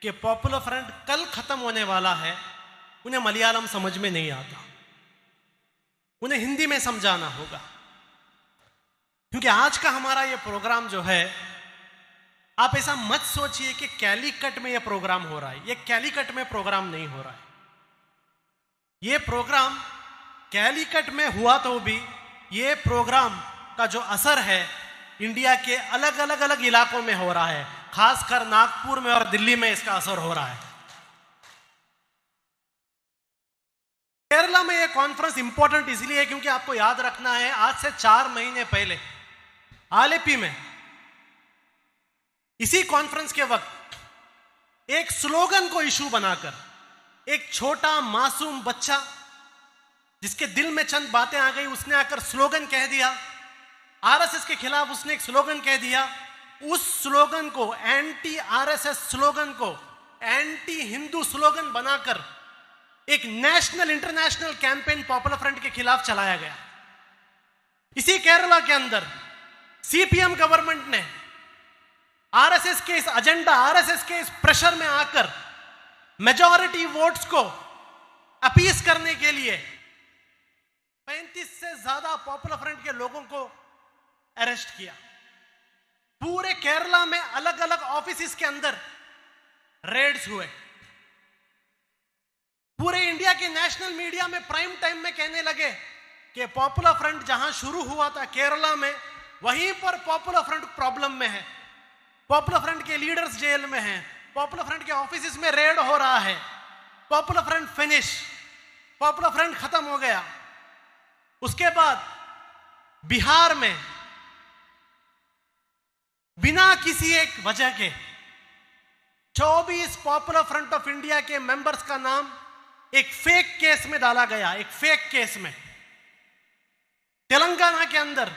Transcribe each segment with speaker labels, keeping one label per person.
Speaker 1: कि पॉपुलर फ्रंट कल खत्म होने वाला है, उन्हें मलयालम समझ में नहीं आता, उन्हें हिंदी में समझाना होगा। क्योंकि आज का हमारा ये प्रोग्राम जो है, आप ऐसा मत सोचिए कि कैलीकट में ये प्रोग्राम हो रहा है। ये कैलीकट में प्रोग्राम नहीं हो रहा है। ये प्रोग्राम कैलीकट में हुआ तो भी ये प्रोग्राम का जो असर है इंडिया के अलग अलग इलाकों में हो रहा है, खासकर नागपुर में और दिल्ली में इसका असर हो रहा है। केरला में ये कॉन्फ्रेंस इंपॉर्टेंट इसलिए है क्योंकि आपको याद रखना है, आज से 4 महीने पहले आलेपी में इसी कॉन्फ्रेंस के वक्त एक स्लोगन को इशू बनाकर एक छोटा मासूम बच्चा जिसके दिल में चंद बातें आ गई, उसने आकर स्लोगन कह दिया। आरएसएस के खिलाफ उसने एक स्लोगन कह दिया। उस स्लोगन को, एंटी आरएसएस स्लोगन को एंटी हिंदू स्लोगन बनाकर एक national international campaign popular front के खिलाफ चलाया गया। इसी केरला के अंदर सीपीएम गवर्नमेंट ने आरएसएस के इस एजेंडा, आरएसएस के इस प्रेशर में आकर मेजॉरिटी वोट्स को अपीस करने के लिए 35 से ज्यादा पॉपुलर फ्रंट के लोगों को अरेस्ट किया। पूरे केरला में अलग अलग ऑफिस के अंदर रेड्स हुए। पूरे इंडिया के नेशनल मीडिया में प्राइम टाइम में कहने लगे कि पॉपुलर फ्रंट जहां शुरू हुआ था केरला में, वहीं पर पॉपुलर फ्रंट प्रॉब्लम में है, पॉपुलर फ्रंट के लीडर्स जेल में हैं, पॉपुलर फ्रंट के ऑफिस में रेड हो रहा है, popular front finish, popular front खत्म हो गया। उसके बाद बिहार में बिना किसी एक वजह के 24 पॉपुलर फ्रंट ऑफ इंडिया के मेंबर्स का नाम एक फेक केस में डाला गया। एक फेक केस में तेलंगाना के अंदर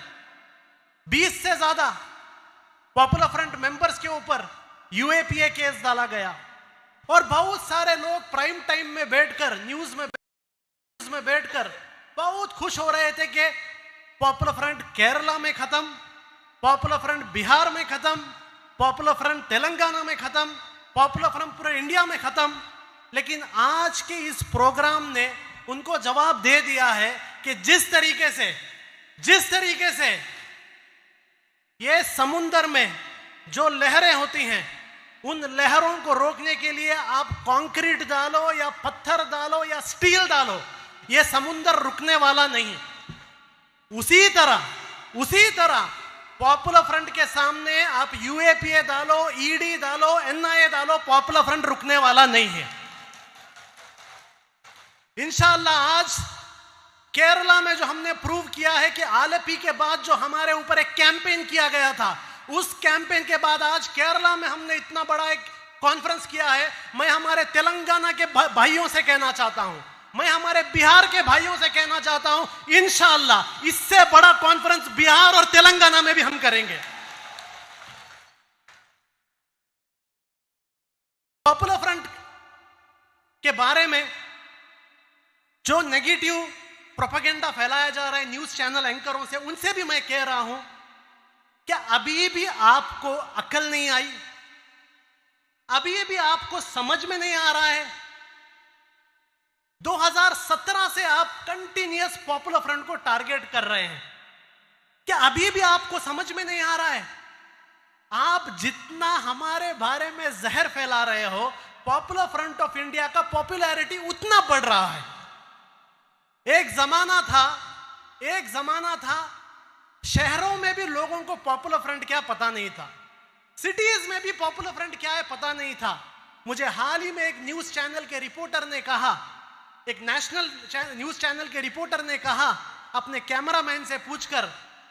Speaker 1: 20 से ज्यादा पॉपुलर फ्रंट मेंबर्स के ऊपर यूएपीए केस डाला गया। और बहुत सारे लोग प्राइम टाइम में बैठकर न्यूज में बैठकर बहुत खुश हो रहे थे कि पॉपुलर फ्रंट केरला में खत्म, पॉपुलर फ्रंट बिहार में खत्म, पॉपुलर फ्रंट तेलंगाना में खत्म, पॉपुलर फ्रंट पूरे इंडिया में खत्म। लेकिन आज के इस प्रोग्राम ने उनको जवाब दे दिया है कि जिस तरीके से ये समुद्र में जो लहरें होती हैं, उन लहरों को रोकने के लिए आप कंक्रीट डालो या पत्थर डालो या स्टील डालो, ये समुद्र रुकने वाला नहीं। उसी तरह पॉपुलर फ्रंट के सामने आप यूएपीए डालो, ईडी डालो, एनआईए डालो, पॉपुलर फ्रंट रुकने वाला नहीं है। इंशाअल्लाह आज केरला में जो हमने प्रूव किया है कि आलेपी के बाद जो हमारे ऊपर एक कैंपेन किया गया था, उस कैंपेन के बाद आज केरला में हमने इतना बड़ा एक कॉन्फ्रेंस किया है। मैं हमारे तेलंगाना के भाइयों से कहना चाहता हूं, मैं हमारे बिहार के भाइयों से कहना चाहता हूं, इंशाअल्लाह इससे बड़ा कॉन्फ्रेंस बिहार और तेलंगाना में भी हम करेंगे। पॉपुलर फ्रंट के बारे में जो नेगेटिव प्रोपेगेंडा फैलाया जा रहा है न्यूज चैनल एंकरों से, उनसे भी मैं कह रहा हूं, क्या अभी भी आपको अकल नहीं आई? अभी भी आपको समझ में नहीं आ रहा है? 2017 से आप कंटिन्यूअस पॉपुलर फ्रंट को टारगेट कर रहे हैं। क्या अभी भी आपको समझ में नहीं आ रहा है? आप जितना हमारे बारे में जहर फैला रहे हो, पॉपुलर फ्रंट ऑफ इंडिया का पॉपुलैरिटी उतना बढ़ रहा है। एक जमाना था शहरों में भी लोगों को पॉपुलर फ्रंट क्या पता नहीं था, सिटीज में भी पॉपुलर फ्रंट क्या है पता नहीं था। मुझे हाल ही में एक न्यूज चैनल के रिपोर्टर ने कहा, एक नेशनल न्यूज चैनल के रिपोर्टर ने कहा अपने कैमरामैन से पूछकर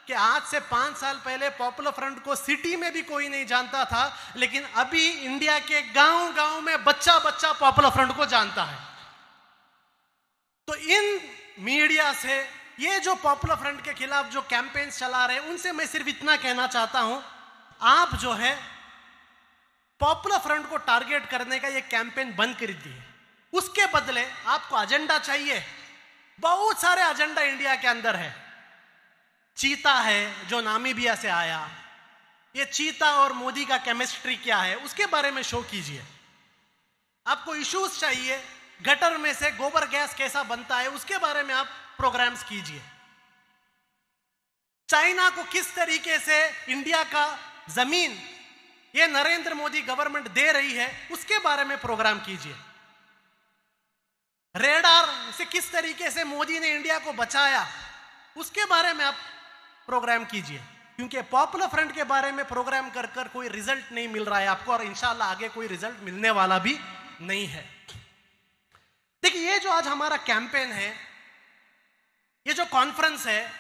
Speaker 1: कि आज से 5 साल पहले पॉपुलर फ्रंट को सिटी में भी कोई नहीं जानता था, लेकिन अभी इंडिया के गांव-गांव में बच्चा पॉपुलर फ्रंट को जानता है। तो इन मीडिया से ये जो पॉपुलर फ्रंट के खिलाफ जो कैंपेन्स चला रहे हैं, उनसे मैं सिर्फ इतना कहना चाहता हूं, आप जो है पॉपुलर फ्रंट को टारगेट करने का ये कैंपेन बंद कर दिए। उसके बदले आपको एजेंडा चाहिए। बहुत सारे एजेंडा इंडिया के अंदर है। चीता है जो नामीबिया से आया, ये चीता और मोदी का केमिस्ट्री क्या है, उसके बारे में शो कीजिए। आपको इश्यूज चाहिए, गटर में से गोबर गैस कैसा बनता है उसके बारे में आप प्रोग्राम्स कीजिए। चाइना को किस तरीके से इंडिया का जमीन ये नरेंद्र मोदी गवर्नमेंट दे रही है उसके बारे में प्रोग्राम कीजिए। रेडार से किस तरीके से मोदी ने इंडिया को बचाया उसके बारे में आप प्रोग्राम कीजिए, क्योंकि पॉपुलर फ्रंट के बारे में प्रोग्राम कर कर कोई रिजल्ट नहीं मिल रहा है आपको, और इंशाल्लाह आगे कोई रिजल्ट मिलने वाला भी नहीं है। देखिए, ये जो आज हमारा कैंपेन है, ये जो कॉन्फ्रेंस है,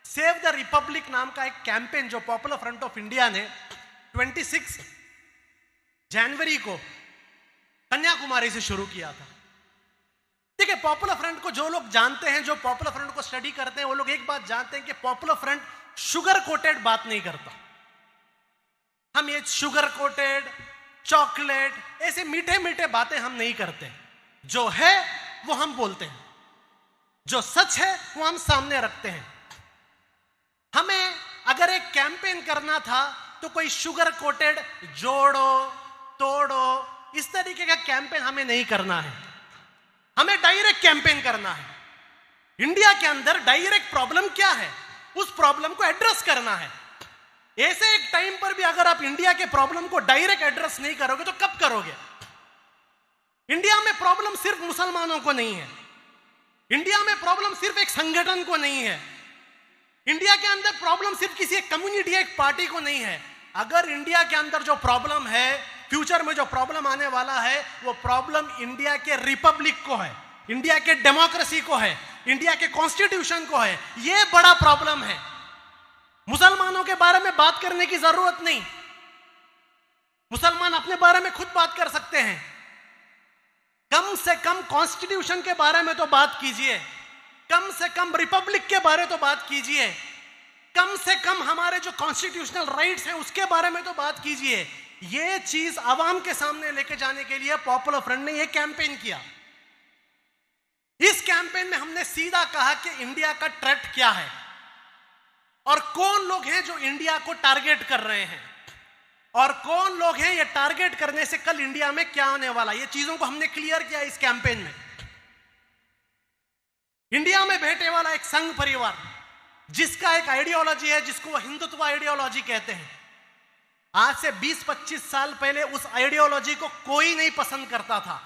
Speaker 1: सेव द रिपब्लिक नाम का एक कैंपेन जो पॉपुलर फ्रंट ऑफ इंडिया ने 26 जनवरी को कन्याकुमारी से शुरू किया था। देखिए, पॉपुलर फ्रंट को जो लोग जानते हैं, जो पॉपुलर फ्रंट को स्टडी करते हैं, वो लोग एक बात जानते हैं कि पॉपुलर फ्रंट शुगर कोटेड बात नहीं करता। हम ये शुगर कोटेड, चॉकलेट, ऐसे मीठे मीठे बातें हम नहीं करते। जो है वो हम बोलते हैं, जो सच है वो हम सामने रखते हैं। हमें अगर एक कैंपेन करना था तो कोई शुगर कोटेड जोड़ो तोड़ो इस तरीके का कैंपेन हमें नहीं करना है। हमें डायरेक्ट कैंपेन करना है। इंडिया के अंदर डायरेक्ट प्रॉब्लम क्या है, उस प्रॉब्लम को एड्रेस करना है। ऐसे एक टाइम पर भी अगर आप इंडिया के प्रॉब्लम को डायरेक्ट एड्रेस नहीं करोगे तो कब करोगे? इंडिया में प्रॉब्लम सिर्फ मुसलमानों को नहीं है, इंडिया में प्रॉब्लम सिर्फ एक संगठन को नहीं है, इंडिया के अंदर प्रॉब्लम सिर्फ किसी एक कम्युनिटी, एक पार्टी को नहीं है। अगर इंडिया के अंदर जो प्रॉब्लम है, फ्यूचर में जो प्रॉब्लम आने वाला है, वो प्रॉब्लम इंडिया के रिपब्लिक को है, इंडिया के डेमोक्रेसी को है, इंडिया के कॉन्स्टिट्यूशन को है। ये बड़ा प्रॉब्लम है। मुसलमानों के बारे में बात करने की जरूरत नहीं, मुसलमान अपने बारे में खुद बात कर सकते हैं। कम से कम कॉन्स्टिट्यूशन के बारे में तो बात कीजिए, कम से कम रिपब्लिक के बारे तो बात कीजिए, कम से कम हमारे जो कॉन्स्टिट्यूशनल राइट्स हैं उसके बारे में तो बात कीजिए। ये चीज आवाम के सामने लेके जाने के लिए पॉपुलर फ्रंट ने ये कैंपेन किया। इस कैंपेन में हमने सीधा कहा कि इंडिया का थ्रेट क्या है और कौन लोग हैं जो इंडिया को टारगेट कर रहे हैं, और कौन लोग हैं ये टारगेट करने से कल इंडिया में क्या होने वाला। ये चीजों को हमने क्लियर किया इस कैंपेन में। इंडिया में बैठे वाला एक संघ परिवार जिसका एक आइडियोलॉजी है जिसको वो हिंदुत्व आइडियोलॉजी कहते हैं, आज से 20-25 साल पहले उस आइडियोलॉजी को कोई नहीं पसंद करता था।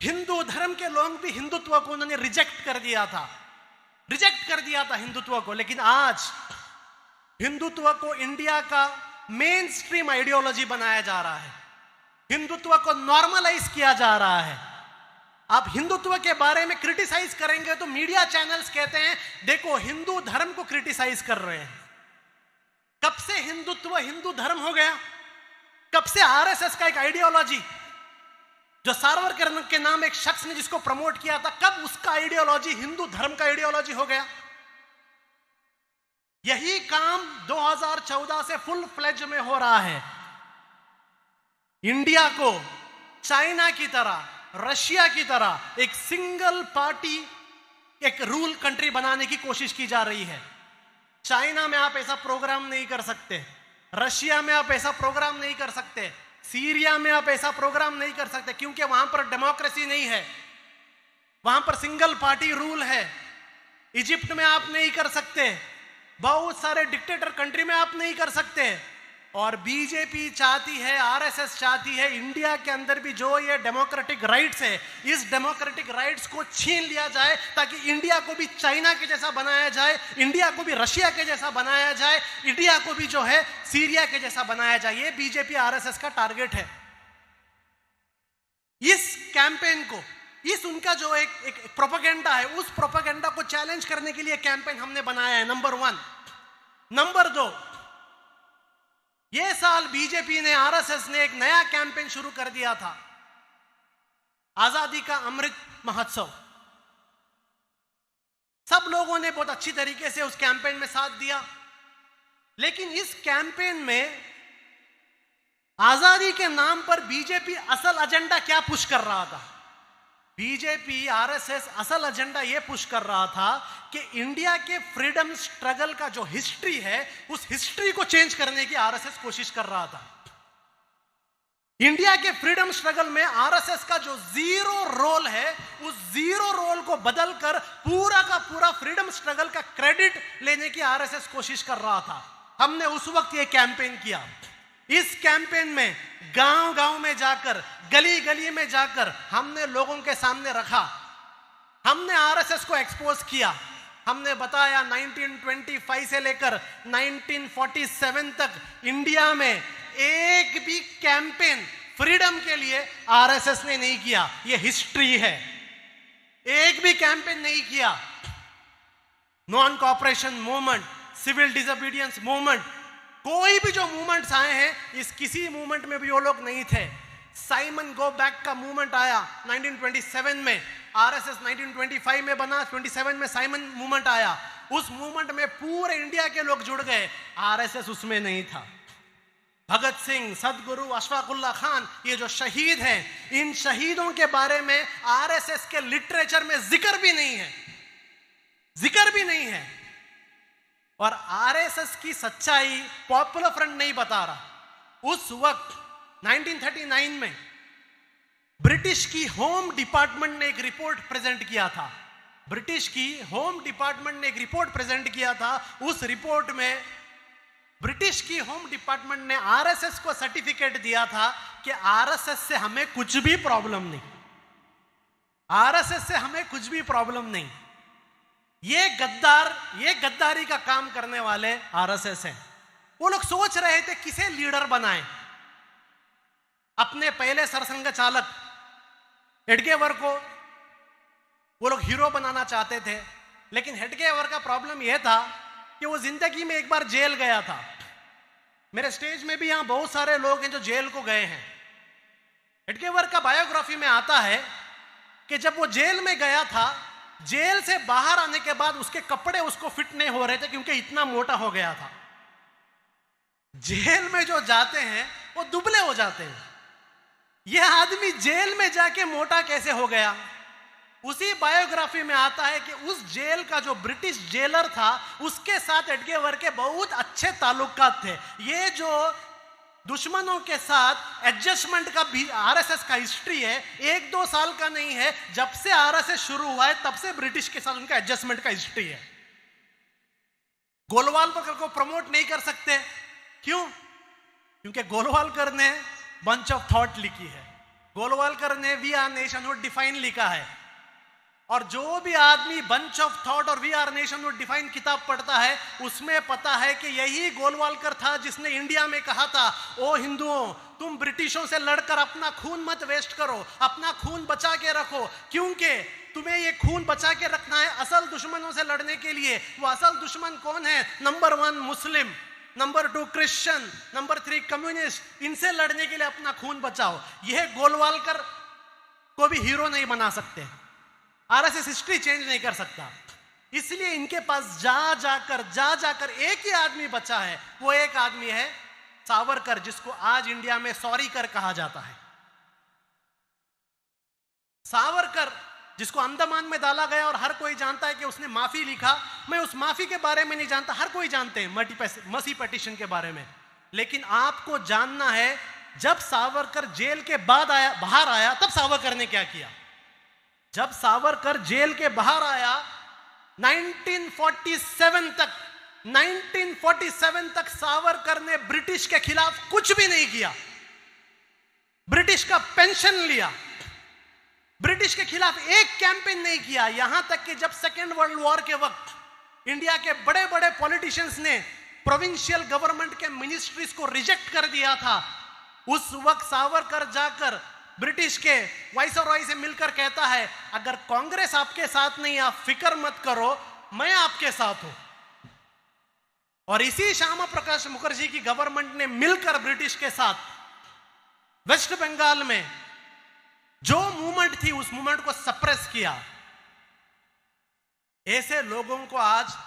Speaker 1: हिंदू धर्म के लोग भी हिंदुत्व को उन्होंने रिजेक्ट कर दिया था हिंदुत्व को। लेकिन आज हिंदुत्व को इंडिया का मेन स्ट्रीम आइडियोलॉजी बनाया जा रहा है, हिंदुत्व को नॉर्मलाइज किया जा रहा है। आप हिंदुत्व के बारे में क्रिटिसाइज करेंगे तो मीडिया चैनल्स कहते हैं देखो हिंदू धर्म को क्रिटिसाइज कर रहे हैं। कब से हिंदुत्व हिंदू धर्म हो गया? कब से आरएसएस का एक आइडियोलॉजी जो सावरकर के नाम एक शख्स ने जिसको प्रमोट किया था, कब उसका आइडियोलॉजी हिंदू धर्म का आइडियोलॉजी हो गया? यही काम 2014 से फुल फ्लेज में हो रहा है। इंडिया को चाइना की तरह, रशिया की तरह एक सिंगल पार्टी, एक रूल कंट्री बनाने की कोशिश की जा रही है। चाइना में आप ऐसा प्रोग्राम नहीं कर सकते, रशिया में आप ऐसा प्रोग्राम नहीं कर सकते, सीरिया में आप ऐसा प्रोग्राम नहीं कर सकते, क्योंकि वहां पर डेमोक्रेसी नहीं है, वहां पर सिंगल पार्टी रूल है। इजिप्ट में आप नहीं कर सकते, बहुत सारे डिक्टेटर कंट्री में आप नहीं कर सकते। और बीजेपी चाहती है, आरएसएस चाहती है इंडिया के अंदर भी जो ये डेमोक्रेटिक राइट्स है, इस डेमोक्रेटिक राइट्स को छीन लिया जाए ताकि इंडिया को भी चाइना के जैसा बनाया जाए, इंडिया को भी रशिया के जैसा बनाया जाए, इंडिया को भी जो है सीरिया के जैसा बनाया जाए। ये बीजेपी आरएसएस का टारगेट है। इस कैंपेन को, इस उनका जो एक प्रोपेगेंडा है, उस प्रोपेगेंडा को चैलेंज करने के लिए कैंपेन हमने बनाया है, नंबर 1। नंबर 2, ये साल बीजेपी ने, आरएसएस ने एक नया कैंपेन शुरू कर दिया था, आजादी का अमृत महोत्सव। सब लोगों ने बहुत अच्छी तरीके से उस कैंपेन में साथ दिया, लेकिन इस कैंपेन में आजादी के नाम पर बीजेपी असल एजेंडा क्या पुश कर रहा था? बीजेपी, आरएसएस असल एजेंडा यह पुश कर रहा था कि इंडिया के फ्रीडम स्ट्रगल का जो हिस्ट्री है, उस हिस्ट्री को चेंज करने की आरएसएस कोशिश कर रहा था। इंडिया के फ्रीडम स्ट्रगल में आरएसएस का जो जीरो रोल है, उस जीरो रोल को बदलकर पूरा का पूरा फ्रीडम स्ट्रगल का क्रेडिट लेने की आरएसएस कोशिश कर रहा था। हमने उस वक्त ये कैंपेन किया। इस कैंपेन में गांव गांव में जाकर, गली गली में जाकर हमने लोगों के सामने रखा, हमने आरएसएस को एक्सपोज किया। हमने बताया 1925 से लेकर 1947 तक इंडिया में एक भी कैंपेन फ्रीडम के लिए आरएसएस ने नहीं किया। यह हिस्ट्री है। एक भी कैंपेन नहीं किया। Non cooperation movement, civil disobedience movement, कोई भी जो मूवमेंट्स आए हैं, इस किसी मूवमेंट में भी वो लोग नहीं थे। साइमन गो बैक का मूवमेंट आया 1927 में, आरएसएस 1925 में बना, 27 में साइमन मूवमेंट आया। उस मूवमेंट में पूरे इंडिया के लोग जुड़ गए, आरएसएस उसमें नहीं था। भगत सिंह, सदगुरु, अशफाकुल्ला खान, ये जो शहीद हैं, इन शहीदों के बारे में आरएसएस के लिटरेचर में जिक्र भी नहीं है, जिक्र भी नहीं है। और आरएसएस की सच्चाई पॉपुलर फ्रंट नहीं बता रहा। उस वक्त 1939 में ब्रिटिश की होम डिपार्टमेंट ने एक रिपोर्ट प्रेजेंट किया था। ब्रिटिश की होम डिपार्टमेंट ने एक रिपोर्ट प्रेजेंट किया था। उस रिपोर्ट में ब्रिटिश की होम डिपार्टमेंट ने आरएसएस को सर्टिफिकेट दिया था कि आरएसएस से हमें कुछ भी प्रॉब्लम नहीं, आरएसएस से हमें कुछ भी प्रॉब्लम नहीं। ये गद्दारी का काम करने वाले आरएसएस हैं। वो लोग सोच रहे थे किसे लीडर बनाएं। अपने पहले सरसंघ चालक हेडगेवर को वो लोग हीरो बनाना चाहते थे, लेकिन हेडगेवर का प्रॉब्लम यह था कि वो जिंदगी में एक बार जेल गया था। मेरे स्टेज में भी यहां बहुत सारे लोग हैं जो जेल को गए हैं। हेडगेवर का बायोग्राफी में आता है कि जब वो जेल में गया था, जेल से बाहर आने के बाद उसके कपड़े उसको फिट नहीं हो रहे थे क्योंकि इतना मोटा हो गया था। जेल में जो जाते हैं वो दुबले हो जाते हैं। यह आदमी जेल में जाके मोटा कैसे हो गया? उसी बायोग्राफी में आता है कि उस जेल का जो ब्रिटिश जेलर था, उसके साथ एडगेवर के बहुत अच्छे ताल्लुकात थे। ये जो दुश्मनों के साथ एडजस्टमेंट का भी आरएसएस का हिस्ट्री है, 1-2 साल का नहीं है। जब से आरएसएस शुरू हुआ है तब से ब्रिटिश के साथ उनका एडजस्टमेंट का हिस्ट्री है। गोलवालकर को प्रमोट नहीं कर सकते, क्यों? क्योंकि गोलवालकर ने बंच ऑफ थॉट लिखी है। गोलवालकर ने वी आर नेशनहुड डिफाइन लिखा है। और जो भी आदमी बंच ऑफ थॉट और वी आर नेशनहुड डिफाइन किताब पढ़ता है, उसमें पता है कि यही गोलवालकर था जिसने इंडिया में कहा था, ओ हिंदुओं, तुम ब्रिटिशों से लड़कर अपना खून मत वेस्ट करो, अपना खून बचा के रखो, क्योंकि तुम्हें ये खून बचा के रखना है असल दुश्मनों से लड़ने के लिए। वो असल दुश्मन कौन है? नंबर 1 मुस्लिम, नंबर 2 क्रिश्चियन, नंबर 3 कम्युनिस्ट। इनसे लड़ने के लिए अपना खून बचाओ। यह गोलवालकर को भी हीरो नहीं बना सकते, आरएसएस हिस्ट्री चेंज नहीं कर सकता। इसलिए इनके पास जा जाकर एक ही आदमी बचा है। वो एक आदमी है सावरकर, जिसको आज इंडिया में सॉरी कर कहा जाता है। सावरकर जिसको अंडमान में डाला गया और हर कोई जानता है कि उसने माफी लिखा। मैं उस माफी के बारे में नहीं जानता, हर कोई जानते हैं मसी पिटीशन के बारे में। लेकिन आपको जानना है, जब सावरकर जेल के बाद बाहर आया, तब सावरकर ने क्या किया। जब सावरकर जेल के बाहर आया 1947 तक सावरकर ने ब्रिटिश के खिलाफ कुछ भी नहीं किया। ब्रिटिश का पेंशन लिया, ब्रिटिश के खिलाफ एक कैंपेन नहीं किया। यहां तक कि जब सेकेंड वर्ल्ड वॉर के वक्त इंडिया के बड़े बड़े पॉलिटिशियंस ने प्रोविंशियल गवर्नमेंट के मिनिस्ट्रीज को रिजेक्ट कर दिया था, उस वक्त सावरकर जाकर ब्रिटिश के वाइसरॉय से मिलकर कहता है, अगर कांग्रेस आपके साथ नहीं, आप फिक्र मत करो, मैं आपके साथ हूं। और इसी श्यामा प्रकाश मुखर्जी की गवर्नमेंट ने मिलकर ब्रिटिश के साथ वेस्ट बंगाल में जो मूवमेंट थी, उस मूवमेंट को सप्रेस किया। ऐसे लोगों को आज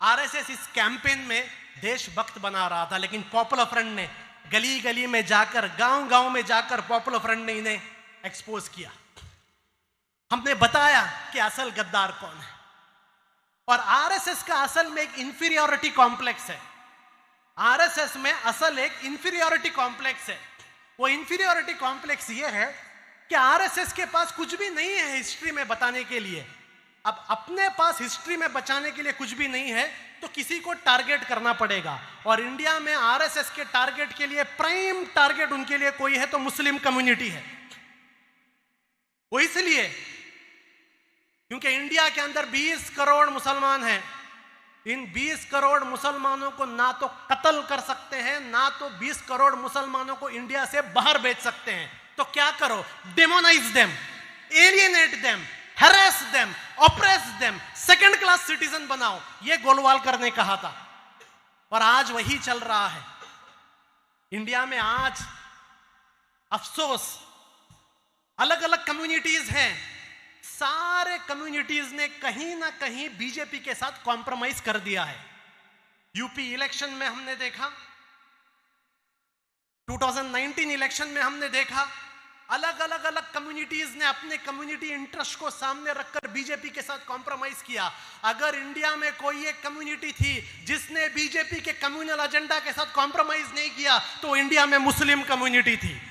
Speaker 1: आरएसएस इस कैंपेन में देशभक्त बना रहा था, लेकिन पॉपुलर फ्रंट ने गली गली में जाकर, गांव गांव में जाकर पॉपुलर फ्रंट ने इन्हें एक्सपोज किया। हमने बताया कि असल गद्दार कौन है। और आरएसएस का असल में एक इंफीरियरिटी कॉम्प्लेक्स है। आरएसएस में असल एक इंफीरियरिटी कॉम्प्लेक्स है। वो इंफीरियोरिटी कॉम्प्लेक्स ये है कि आरएसएस के पास कुछ भी नहीं है हिस्ट्री में बताने के लिए। अब अपने पास हिस्ट्री में बचाने के लिए कुछ भी नहीं है तो किसी को टारगेट करना पड़ेगा, और इंडिया में आरएसएस के टारगेट के लिए प्राइम टारगेट उनके लिए कोई है तो मुस्लिम कम्युनिटी है। वो इसलिए क्योंकि इंडिया के अंदर 20 करोड़ मुसलमान हैं। इन 20 करोड़ मुसलमानों को ना तो कत्ल कर सकते हैं, ना तो 20 करोड़ मुसलमानों को इंडिया से बाहर भेज सकते हैं। तो क्या करो, demonise them, alienate them, harass them, oppress them, second class citizen बनाओ। ये गोलवालकर ने कहा था और आज वही चल रहा है इंडिया में। आज अफसोस अलग अलग कम्युनिटीज हैं, सारे कम्युनिटीज ने कहीं ना कहीं बीजेपी के साथ कॉम्प्रोमाइज कर दिया है। यूपी इलेक्शन में हमने देखा, 2019 इलेक्शन में हमने देखा, अलग अलग कम्युनिटीज ने अपने कम्युनिटी इंटरेस्ट को सामने रखकर बीजेपी के साथ कॉम्प्रोमाइज किया। अगर इंडिया में कोई एक कम्युनिटी थी जिसने बीजेपी के कम्युनल एजेंडा के साथ कॉम्प्रोमाइज नहीं किया तो इंडिया में मुस्लिम कम्युनिटी थी।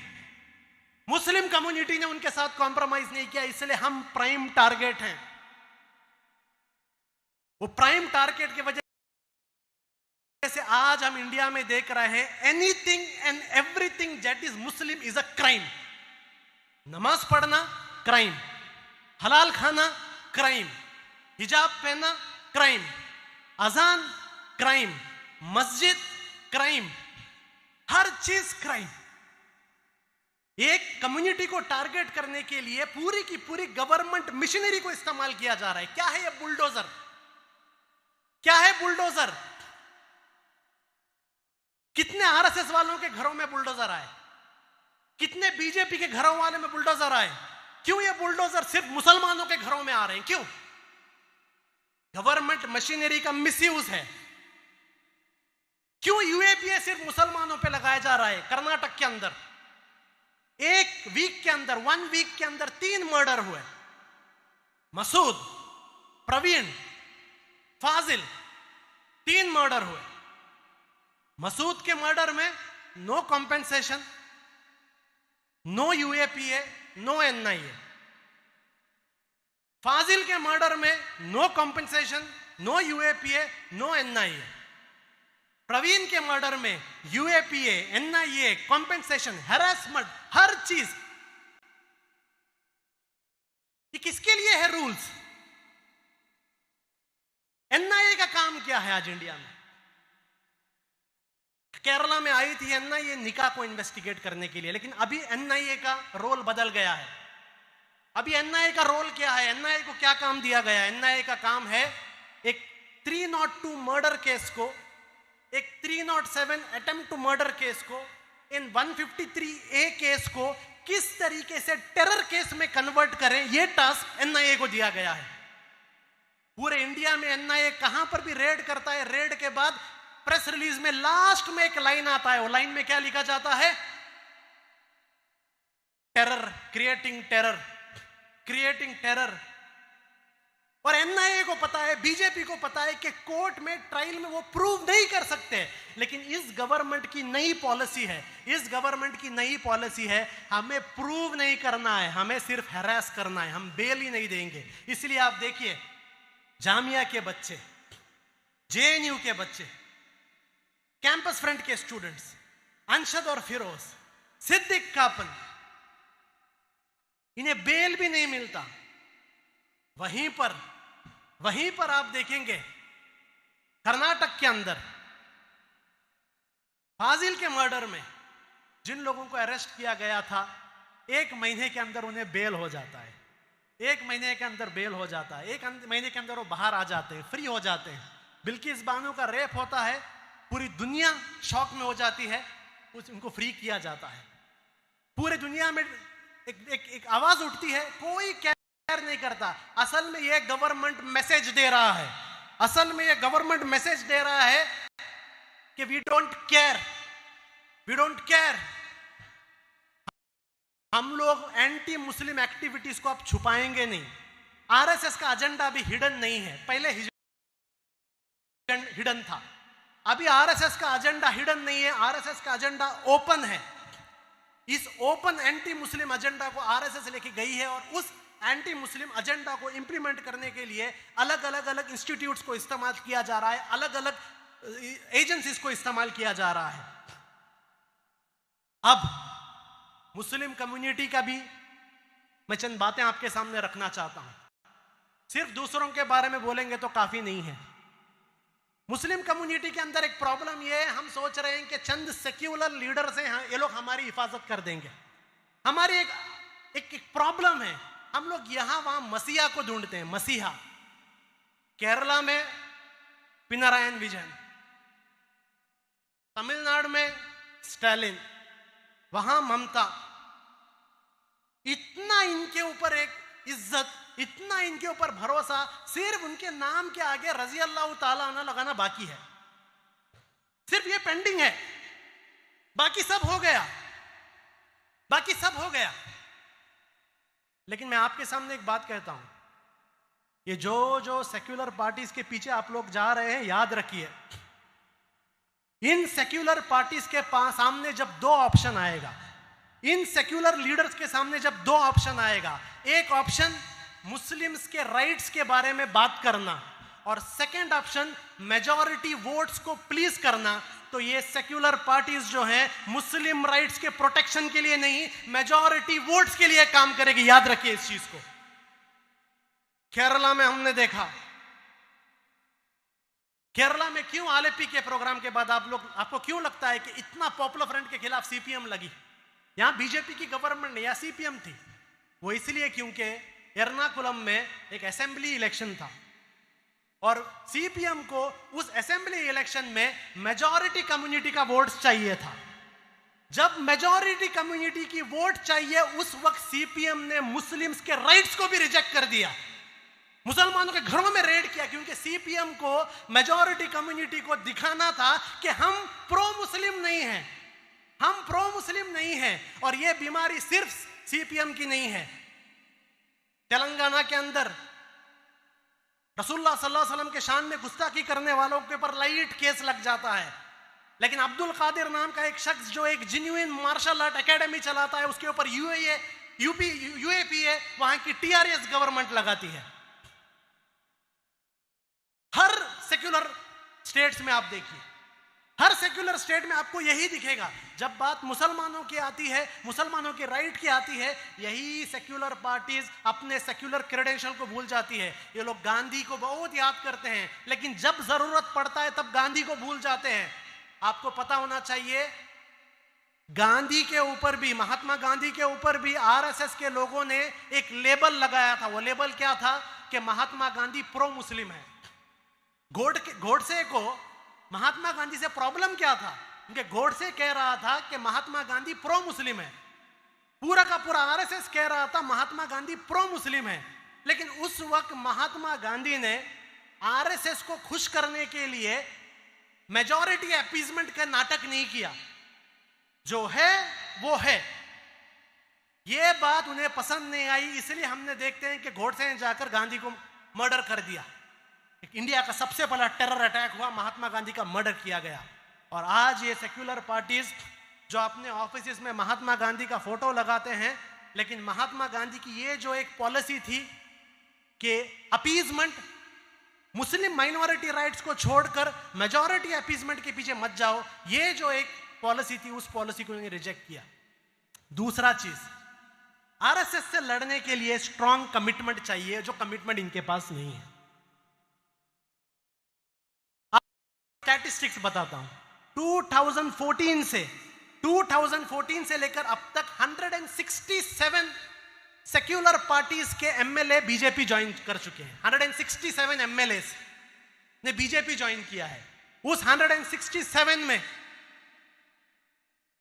Speaker 1: मुस्लिम कम्युनिटी ने उनके साथ कॉम्प्रोमाइज नहीं किया, इसलिए हम प्राइम टारगेट हैं। वो प्राइम टारगेट की वजह से आज हम इंडिया में देख रहे हैं anything and everything that is Muslim is a crime. नमाज पढ़ना क्राइम, हलाल खाना क्राइम, हिजाब पहनना क्राइम, अजान क्राइम, मस्जिद क्राइम, हर चीज क्राइम। एक कम्युनिटी को टारगेट करने के लिए पूरी की पूरी गवर्नमेंट मिशनरी को इस्तेमाल किया जा रहा है। क्या है ये बुलडोजर? क्या है बुलडोजर? कितने आरएसएस वालों के घरों में बुलडोजर आए, कितने बीजेपी के घरों वाले में बुलडोजर आए? क्यों ये बुलडोजर सिर्फ मुसलमानों के घरों में आ रहे हैं? क्यों? गवर्नमेंट मशीनरी का मिसयूज है। क्यों यूएपीए सिर्फ मुसलमानों पे लगाया जा रहा है? कर्नाटक के अंदर एक वीक के अंदर, 1 वीक के अंदर 3 मर्डर हुए। मसूद, प्रवीण, फाजिल, 3 मर्डर हुए। मसूद के मर्डर में no compensation, no UAPA, no NIA. Fazil के मर्डर में no compensation, no UAPA, no NIA. Praveen के मर्डर में यूएपीए, एनआईए, कॉम्पेंसेशन, हैरेसमेंट, हर चीज। ये किसके लिए है रूल्स? एनआईए का काम क्या है आज इंडिया में? केरला में आई थी एनआईए निकाह को इन्वेस्टिगेट करने के लिए, लेकिन अभी एनआईए का रोल बदल गया है। अभी एनआईए का रोल क्या है? एनआईए को क्या काम दिया गया है? एनआईए का काम है एक 302 मर्डर केस को, एक 307 अटेम्प्ट टू मर्डर केस को, इन 153A केस को किस तरीके से टेरर केस में कन्वर्ट करें, यह टास्क एनआईए को दिया गया है। पूरे इंडिया में एनआईए कहां पर भी रेड करता है, रेड के बाद प्रेस रिलीज में लास्ट में एक लाइन आता है। वो लाइन में क्या लिखा जाता है? Terror, creating terror, creating terror. और एनआईए को पता है, बीजेपी को पता है कि कोर्ट में, ट्रायल में वो प्रूव नहीं कर सकते। लेकिन इस गवर्नमेंट की नई पॉलिसी है, इस गवर्नमेंट की नई पॉलिसी है, हमें प्रूव नहीं करना है, हमें सिर्फ हैरेस करना है, हम बेल ही नहीं देंगे। इसलिए आप देखिए, जामिया के बच्चे, जेएनयू के बच्चे, कैंपस फ्रंट के स्टूडेंट्स, अंशद और फिरोज, सिद्दीक कापन, इन्हें बेल भी नहीं मिलता। वहीं पर आप देखेंगे कर्नाटक के अंदर फाजिल के मर्डर में जिन लोगों को अरेस्ट किया गया था, 1 महीने के अंदर उन्हें बेल हो जाता है। 1 महीने के अंदर बेल हो जाता है, 1 महीने के अंदर वो बाहर आ जाते हैं, फ्री हो जाते हैं। बिल्किस बानो का रेप होता है, पूरी दुनिया शॉक में हो जाती है, उनको फ्री किया जाता है। पूरे दुनिया में एक आवाज उठती है, कोई केयर नहीं करता। असल में ये गवर्नमेंट मैसेज दे रहा है, असल में ये गवर्नमेंट मैसेज दे रहा है कि we don't care, we don't care. हम लोग एंटी मुस्लिम एक्टिविटीज को अब छुपाएंगे नहीं। आरएसएस का एजेंडा अभी हिडन नहीं है, पहले हिडन था, अभी आरएसएस का एजेंडा हिडन नहीं है, आरएसएस का एजेंडा ओपन है। इस ओपन एंटी मुस्लिम एजेंडा को आरएसएस लेके गई है और उस एंटी मुस्लिम एजेंडा को इंप्लीमेंट करने के लिए अलग अलग इंस्टीट्यूट्स को इस्तेमाल किया जा रहा है, अलग अलग एजेंसीज को इस्तेमाल किया जा रहा है। अब मुस्लिम कम्युनिटी का भी मैं चंद बातें आपके सामने रखना चाहता हूं। सिर्फ दूसरों के बारे में बोलेंगे तो काफी नहीं है। मुस्लिम कम्युनिटी के अंदर एक प्रॉब्लम यह है, हम सोच रहे हैं कि चंद सेक्युलर लीडर से ये लोग हमारी हिफाजत कर देंगे। हमारी एक प्रॉब्लम है, हम लोग यहां वहां मसीहा को ढूंढते हैं। मसीहा केरला में पिनारायण विजयन, तमिलनाडु में स्टालिन, वहां ममता। इतना इनके ऊपर एक इज्जत, इतना इनके ऊपर भरोसा, सिर्फ उनके नाम के आगे रजी अल्लाह ताला अन्हु लगाना बाकी है। सिर्फ ये पेंडिंग है, बाकी सब हो गया, बाकी सब हो गया। लेकिन मैं आपके सामने एक बात कहता हूं, ये जो सेक्युलर पार्टीज के पीछे आप लोग जा रहे हैं, याद रखिए इन सेक्युलर पार्टीज के सामने जब दो ऑप्शन आएगा, इन सेक्युलर लीडर्स के सामने जब दो ऑप्शन आएगा, एक ऑप्शन मुस्लिम्स के राइट्स के बारे में बात करना और सेकंड ऑप्शन मेजॉरिटी वोट्स को प्लीज करना, तो ये सेक्युलर पार्टीज जो हैं मुस्लिम राइट्स के प्रोटेक्शन के लिए नहीं, मेजॉरिटी वोट्स के लिए काम करेगी। याद रखिए इस चीज को। केरला में हमने देखा, केरला में क्यों आलेपी के प्रोग्राम के बाद आपको क्यों लगता है कि इतना पॉपुलर फ्रंट के खिलाफ सीपीएम लगी? यहां बीजेपी की गवर्नमेंट नहीं, यहां सीपीएम थी। वो इसलिए क्योंकि एर्नाकुलम में एक असेंबली इलेक्शन था और सीपीएम को उस असेंबली इलेक्शन में मेजॉरिटी कम्युनिटी का वोट चाहिए था। जब मेजॉरिटी कम्युनिटी की वोट चाहिए, उस वक्त सीपीएम ने मुस्लिम्स के राइट्स को भी रिजेक्ट कर दिया, मुसलमानों के घरों में रेड किया, क्योंकि सीपीएम को मेजॉरिटी कम्युनिटी को दिखाना था कि हम प्रो मुस्लिम नहीं हैं, हम प्रो मुस्लिम नहीं हैं। और यह बीमारी सिर्फ सीपीएम की नहीं है। तेलंगाना के अंदर रसूलुल्लाह सल्लल्लाहु अलैहि वसल्लम के शान में गुस्ताखी करने वालों के ऊपर लाइट केस लग जाता है, लेकिन अब्दुल कादिर नाम का एक शख्स जो एक जेन्युइन मार्शल आर्ट एकेडमी चलाता है, उसके ऊपर यूएपीए वहां की टीआरएस गवर्नमेंट लगाती है। हर सेक्युलर स्टेट्स में आप देखिए, हर सेक्युलर स्टेट में आपको यही दिखेगा। जब बात मुसलमानों की आती है, मुसलमानों के राइट की आती है, यही सेक्युलर पार्टीज अपने सेक्युलर क्रेडेंशियल को भूल जाती है। ये लोग गांधी को बहुत याद करते हैं, लेकिन जब जरूरत पड़ता है तब गांधी को भूल जाते हैं। आपको पता होना चाहिए, गांधी के ऊपर भी, महात्मा गांधी के ऊपर भी आरएसएस के लोगों ने एक लेबल लगाया था। वो लेबल क्या था कि महात्मा गांधी प्रो मुस्लिम है। गोडसे को महात्मा गांधी से प्रॉब्लम क्या था? क्योंकि गोडसे कह रहा था कि महात्मा गांधी प्रो मुस्लिम है, पूरा का पूरा आरएसएस कह रहा था महात्मा गांधी प्रो मुस्लिम है। लेकिन उस वक्त महात्मा गांधी ने आरएसएस को खुश करने के लिए मेजॉरिटी अपीजमेंट का नाटक नहीं किया। जो है वो है, ये बात उन्हें पसंद नहीं आई, इसलिए हमने देखते हैं कि गोडसे ने जाकर गांधी को मर्डर कर दिया। इंडिया का सबसे बड़ा टेरर अटैक हुआ, महात्मा गांधी का मर्डर किया गया। और आज ये सेक्युलर पार्टीज जो अपने ऑफिस में महात्मा गांधी का फोटो लगाते हैं, लेकिन महात्मा गांधी की ये जो एक पॉलिसी थी कि अपीजमेंट, मुस्लिम माइनॉरिटी राइट्स को छोड़कर मेजॉरिटी अपीजमेंट के पीछे मत जाओ, ये जो एक पॉलिसी थी, उस पॉलिसी को इन्होंने रिजेक्ट किया। दूसरा चीज, आरएसएस से लड़ने के लिए स्ट्रॉन्ग कमिटमेंट चाहिए, जो कमिटमेंट इनके पास नहीं है। स्टैटिस्टिक्स बताता हूं, 2014 से लेकर अब तक 167 सेक्युलर पार्टीज के एमएलए बीजेपी ज्वाइन कर चुके हैं। 167 एमएलए ने बीजेपी ज्वाइन किया है। उस 167 में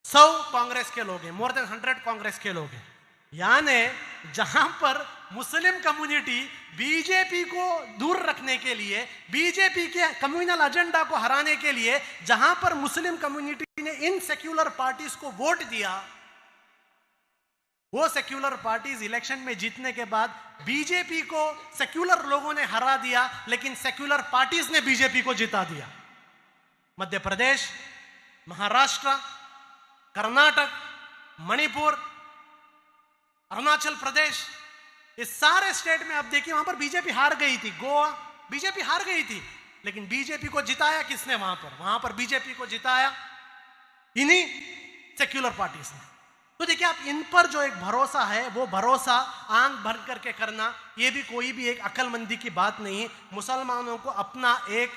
Speaker 1: 100 कांग्रेस के लोग हैं, मोर देन 100 कांग्रेस के लोग हैं। यानी जहां पर मुस्लिम कम्युनिटी बीजेपी को दूर रखने के लिए, बीजेपी के कम्युनल एजेंडा को हराने के लिए, जहां पर मुस्लिम कम्युनिटी ने इन सेक्युलर पार्टीज को वोट दिया, वो सेक्युलर पार्टीज इलेक्शन में जीतने के बाद बीजेपी को सेक्युलर लोगों ने हरा दिया, लेकिन सेक्युलर पार्टीज ने बीजेपी को जिता दिया। मध्य प्रदेश, महाराष्ट्र, कर्नाटक, मणिपुर, अरुणाचल प्रदेश, इस सारे स्टेट में आप देखिए वहां पर बीजेपी हार गई थी। गोवा बीजेपी हार गई थी, लेकिन बीजेपी को जिताया किसने? वहां पर बीजेपी को जिताया इन्हीं सेक्युलर पार्टीज ने। तो देखिए आप इन पर जो एक भरोसा है, वो भरोसा आंख भर करके करना, ये भी कोई भी एक अक्लमंदी की बात नहीं। मुसलमानों को अपना एक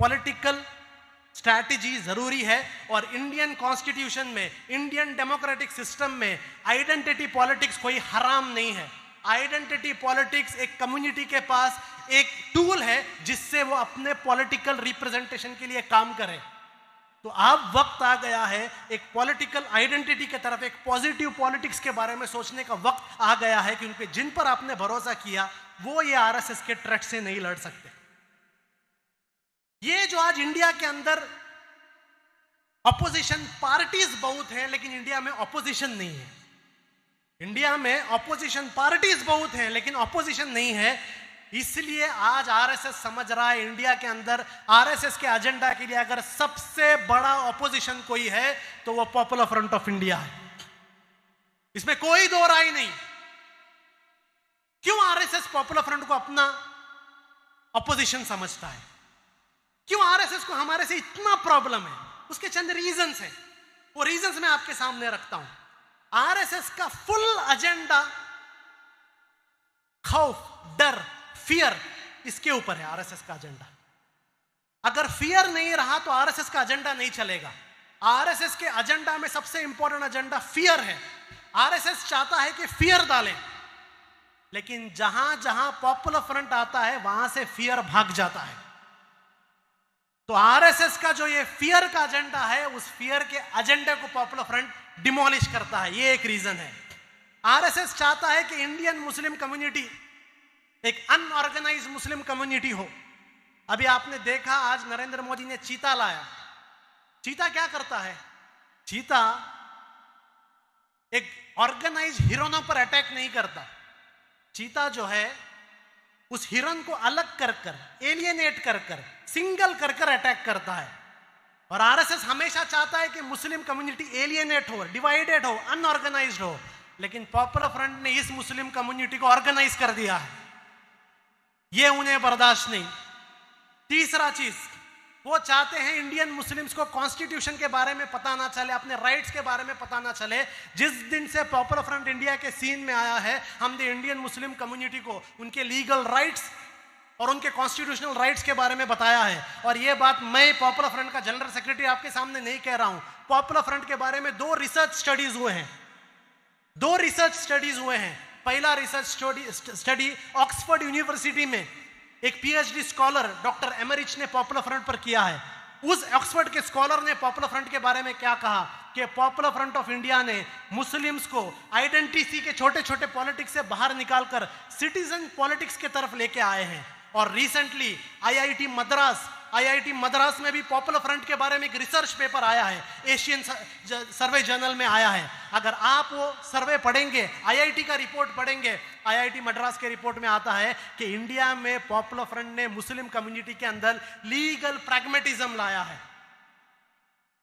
Speaker 1: पॉलिटिकल स्ट्रैटेजी जरूरी है, और इंडियन कॉन्स्टिट्यूशन में, इंडियन डेमोक्रेटिक सिस्टम में आइडेंटिटी पॉलिटिक्स कोई हराम नहीं है। आइडेंटिटी पॉलिटिक्स एक कम्युनिटी के पास एक टूल है जिससे वो अपने पॉलिटिकल रिप्रेजेंटेशन के लिए काम करे। तो अब वक्त आ गया है एक पॉलिटिकल आइडेंटिटी की तरफ, एक पॉजिटिव पॉलिटिक्स के बारे में सोचने का वक्त आ गया है, क्योंकि जिन पर आपने भरोसा किया वो ये आरएसएस के थ्रेट से नहीं लड़ सकते। ये जो आज इंडिया के अंदर अपोजिशन पार्टीज बहुत हैं, लेकिन इंडिया में ऑपोजिशन नहीं है। इंडिया में ऑपोजिशन पार्टीज बहुत हैं, लेकिन ऑपोजिशन नहीं है। इसलिए आज आरएसएस समझ रहा है इंडिया के अंदर आरएसएस के एजेंडा के लिए अगर सबसे बड़ा ऑपोजिशन कोई है तो वो पॉपुलर फ्रंट ऑफ इंडिया है। इसमें कोई दो राय नहीं। क्यों आरएसएस पॉपुलर फ्रंट को अपना ऑपोजिशन समझता है? क्यों आरएसएस को हमारे से इतना प्रॉब्लम है? उसके चंद रीजंस हैं, वो रीजंस मैं आपके सामने रखता हूं। आरएसएस का फुल एजेंडा खौफ, डर, फियर, इसके ऊपर है आरएसएस का एजेंडा। अगर फियर नहीं रहा तो आरएसएस का एजेंडा नहीं चलेगा। आरएसएस के एजेंडा में सबसे इंपॉर्टेंट एजेंडा फियर है। आरएसएस चाहता है कि फियर डालें, लेकिन जहां जहां पॉपुलर फ्रंट आता है वहां से फियर भाग जाता है। तो आरएसएस का जो ये फियर का एजेंडा है, उस फियर के एजेंडे को पॉपुलर फ्रंट डिमोलिश करता है। ये एक रीजन है। आरएसएस चाहता है कि इंडियन मुस्लिम कम्युनिटी एक अनऑर्गेनाइज मुस्लिम कम्युनिटी हो। अभी आपने देखा आज नरेंद्र मोदी ने चीता लाया। चीता क्या करता है? चीता एक ऑर्गेनाइज हिरनों पर अटैक नहीं करता। चीता जो है उस हिरन को अलग कर कर, एलियनेट कर कर, सिंगल कर कर अटैक करता है। और आरएसएस हमेशा चाहता है कि मुस्लिम कम्युनिटी एलियनेट हो, डिवाइडेड हो, अनऑर्गेनाइज्ड हो, लेकिन पॉपुलर फ्रंट ने इस मुस्लिम कम्युनिटी को ऑर्गेनाइज कर दिया है। ये उन्हें बर्दाश्त नहीं। तीसरा चीज, वो चाहते हैं इंडियन मुस्लिम्स को कॉन्स्टिट्यूशन के बारे में पता ना चले, अपने राइट्स के बारे में पता ना चले। जिस दिन से पॉपुलर फ्रंट इंडिया के सीन में आया है, हमने इंडियन मुस्लिम कम्युनिटी को उनके लीगल राइट्स और उनके कॉन्स्टिट्यूशनल राइट्स के बारे में बताया है। और ये बात मैं पॉपुलर फ्रंट का जनरल सेक्रेटरी आपके सामने नहीं कह रहा हूं। पॉपुलर फ्रंट के बारे में 2 रिसर्च स्टडीज हुए हैं। 2 रिसर्च स्टडीज हुए हैं। पहला रिसर्च स्टडी ऑक्सफोर्ड यूनिवर्सिटी में एक पीएचडी स्कॉलर डॉक्टर एमरिच ने पॉपुलर फ्रंट पर किया है। उस ऑक्सफोर्ड के स्कॉलर ने पॉपुलर फ्रंट के बारे में क्या कहा कि पॉपुलर फ्रंट ऑफ इंडिया ने मुस्लिम्स को आइडेंटिटी के छोटे छोटे पॉलिटिक्स से बाहर निकालकर सिटीजन पॉलिटिक्स की तरफ लेके आए हैं। और रिसेंटली आईआईटी मद्रास में भी पॉपुलर फ्रंट के बारे में एक रिसर्च पेपर आया है, एशियन सर्वे जर्नल में आया है। अगर आप वो सर्वे पढ़ेंगे, आईआईटी का रिपोर्ट पढ़ेंगे, आईआईटी मद्रास के रिपोर्ट में आता है कि इंडिया में पॉपुलर फ्रंट ने मुस्लिम कम्युनिटी के अंदर लीगल प्रैग्मेटिज्म लाया है।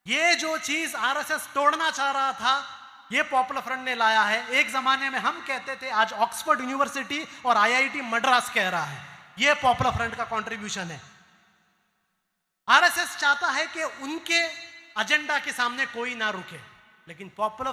Speaker 1: ये जो चीज आरएसएस तोड़ना चाह रहा था, ये पॉपुलर फ्रंट ने लाया है। एक जमाने में हम कहते थे, आज ऑक्सफोर्ड यूनिवर्सिटी और आईआईटी मद्रास कह रहा है। ये पॉपुलर फ्रंट का कंट्रीब्यूशन है। आरएसएस चाहता है कि उनके एजेंडा के सामने कोई ना रुके, लेकिन पॉपुलर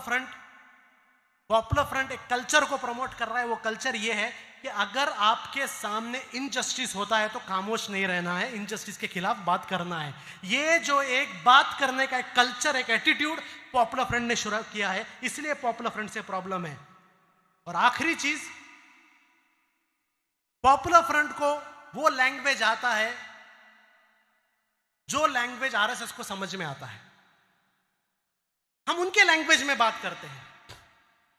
Speaker 1: फ्रंट एक कल्चर को प्रमोट कर रहा है। वो कल्चर ये है कि अगर आपके सामने इनजस्टिस होता है तो खामोश नहीं रहना है, इनजस्टिस के खिलाफ बात करना है। ये जो एक बात करने का एक कल्चर, एक एटीट्यूड पॉपुलर फ्रंट ने शुरू किया है, इसलिए पॉपुलर फ्रंट से प्रॉब्लम है। और आखिरी चीज, पॉपुलर फ्रंट को वो लैंग्वेज आता है जो लैंग्वेज आरएसएस को समझ में आता है। हम उनके लैंग्वेज में बात करते हैं,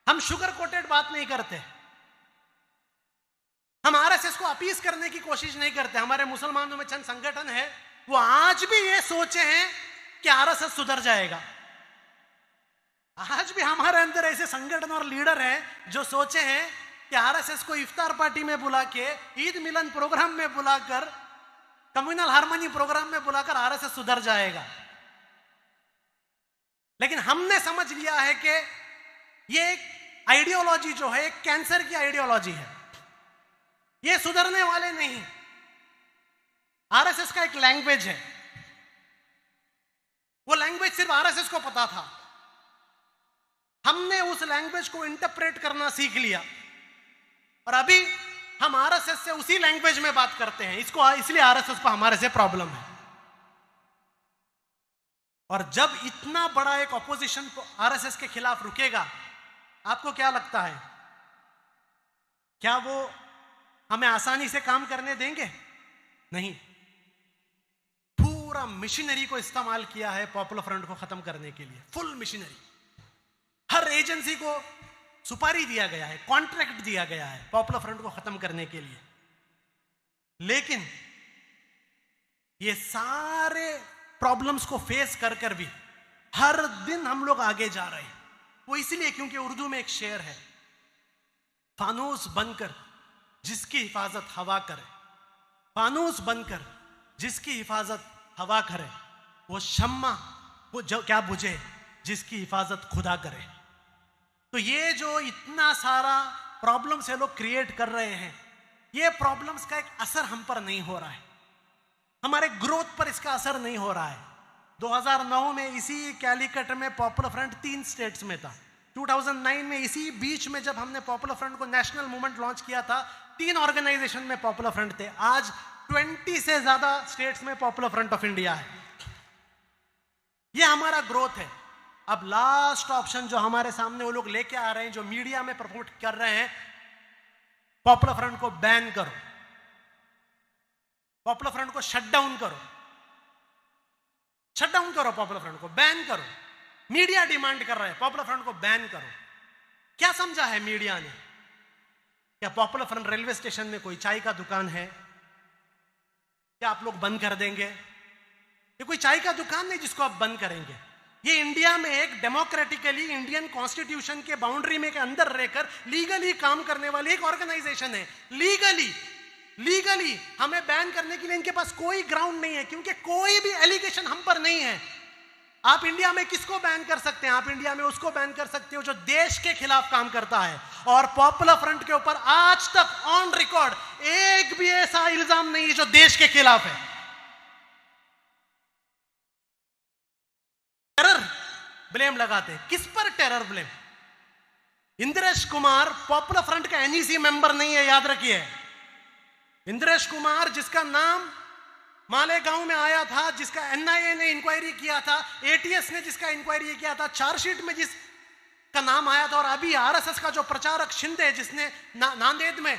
Speaker 1: हम शुगर कोटेड बात नहीं करते। हम आरएसएस को अपीस करने की कोशिश नहीं करते। हमारे मुसलमानों में चंद संगठन है, वो आज भी ये सोचे हैं कि आरएसएस सुधर जाएगा। आज भी हमारे अंदर ऐसे संगठन और लीडर हैं जो सोचे हैं कि आरएसएस को इफ्तार पार्टी में बुला के, ईद मिलन प्रोग्राम में बुलाकर, कम्युनल हार्मनी प्रोग्राम में बुलाकर आरएसएस सुधर जाएगा। लेकिन हमने समझ लिया है कि ये एक आइडियोलॉजी जो है एक कैंसर की आइडियोलॉजी है, ये सुधरने वाले नहीं। आरएसएस का एक लैंग्वेज है, वो लैंग्वेज सिर्फ आरएसएस को पता था। हमने उस लैंग्वेज को इंटरप्रेट करना सीख लिया और अभी हम आरएसएस से उसी लैंग्वेज में बात करते हैं। इसलिए आरएसएस को हमारे से प्रॉब्लम है। और जब इतना बड़ा एक ऑपोजिशन आरएसएस के खिलाफ रुकेगा, आपको क्या लगता है, क्या वो हमें आसानी से काम करने देंगे? नहीं। पूरा मशीनरी को इस्तेमाल किया है पॉपुलर फ्रंट को खत्म करने के लिए, फुल मशीनरी। हर एजेंसी को सुपारी दिया गया है, कॉन्ट्रैक्ट दिया गया है पॉपुलर फ्रंट को खत्म करने के लिए। लेकिन ये सारे प्रॉब्लम्स को फेस कर कर भी हर दिन हम लोग आगे जा रहे हैं। वो इसलिए क्योंकि उर्दू में एक शेर है, फानूस बनकर जिसकी हिफाजत हवा करे, फानूस बनकर जिसकी हिफाजत हवा करे, वो शम्मा वो जो क्या बुझे जिसकी हिफाजत खुदा करे। तो ये जो इतना सारा प्रॉब्लम्स ये लोग क्रिएट कर रहे हैं, ये प्रॉब्लम्स का एक असर हम पर नहीं हो रहा है, हमारे ग्रोथ पर इसका असर नहीं हो रहा है। 2009 में इसी कैलिकट में पॉपुलर फ्रंट 3 स्टेट्स में था। 2009 में इसी बीच में जब हमने पॉपुलर फ्रंट को नेशनल मूवमेंट लॉन्च किया था, 3 ऑर्गेनाइजेशन में पॉपुलर फ्रंट थे। आज 20 से ज्यादा स्टेट्स में पॉपुलर फ्रंट ऑफ इंडिया है। ये हमारा ग्रोथ है। अब लास्ट ऑप्शन जो हमारे सामने वो लोग लेके आ रहे हैं, जो मीडिया में प्रमोट कर रहे हैं, पॉपुलर फ्रंट को बैन करो, पॉपुलर फ्रंट को शट डाउन करो, शट डाउन करो, पॉपुलर फ्रंट को बैन करो। मीडिया डिमांड कर रहा है पॉपुलर फ्रंट को बैन करो। क्या समझा है मीडिया ने? क्या पॉपुलर फ्रंट रेलवे स्टेशन में कोई चाय का दुकान है? क्या आप लोग बंद कर देंगे? ये कोई चाय का दुकान नहीं जिसको आप बंद करेंगे। ये इंडिया में एक डेमोक्रेटिकली इंडियन कॉन्स्टिट्यूशन के बाउंड्री में के अंदर रहकर लीगली काम करने वाली एक ऑर्गेनाइजेशन है। लीगली हमें बैन करने के लिए इनके पास कोई ग्राउंड नहीं है, क्योंकि कोई भी एलिगेशन हम पर नहीं है। आप इंडिया में किसको बैन कर सकते हैं? आप इंडिया में उसको बैन कर सकते हो जो देश के खिलाफ काम करता है। और पॉपुलर फ्रंट के ऊपर आज तक ऑन रिकॉर्ड एक भी ऐसा इल्जाम नहीं है जो देश के खिलाफ है। टेरर ब्लेम लगाते, किस पर terror blame? Indresh Kumar popular front का एनईसी मेंबर नहीं है, याद रखिए। इंद्रेश कुमार जिसका नाम मालेगांव में आया था, जिसका एनआईए ने इंक्वायरी किया था, एटीएस ने जिसका इंक्वायरी किया था, चार्जशीट में जिसका नाम आया था, और अभी आरएसएस का जो प्रचारक शिंदे जिसने नांदेड़ में